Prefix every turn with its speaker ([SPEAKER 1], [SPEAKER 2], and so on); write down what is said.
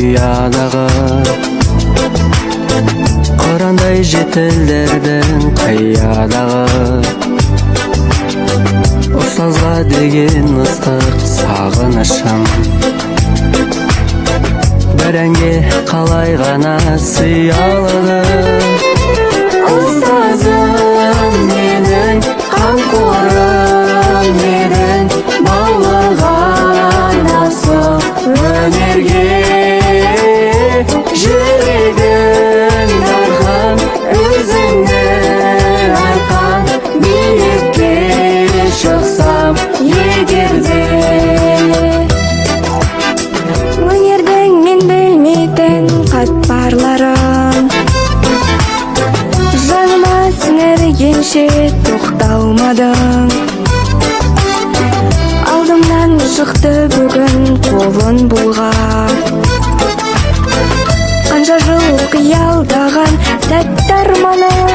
[SPEAKER 1] ұядағы қырандай жетілдердің қиядағы ұстазға деген ыстық сағынышым бір әнге қалай ғана сыялады. Ұстазым менің қамқорым едің, баулыған асыл өнерге жүрегім дархан, өзіңді арқан, биікке шықсам егерде. Өнердің мен білмейтін қатпарларын жаныма сіңіргенше тоқталмадың. Алдымнан шықты бүгін қолын бұлғап, қанша жыл қиялдаған тәтті арманым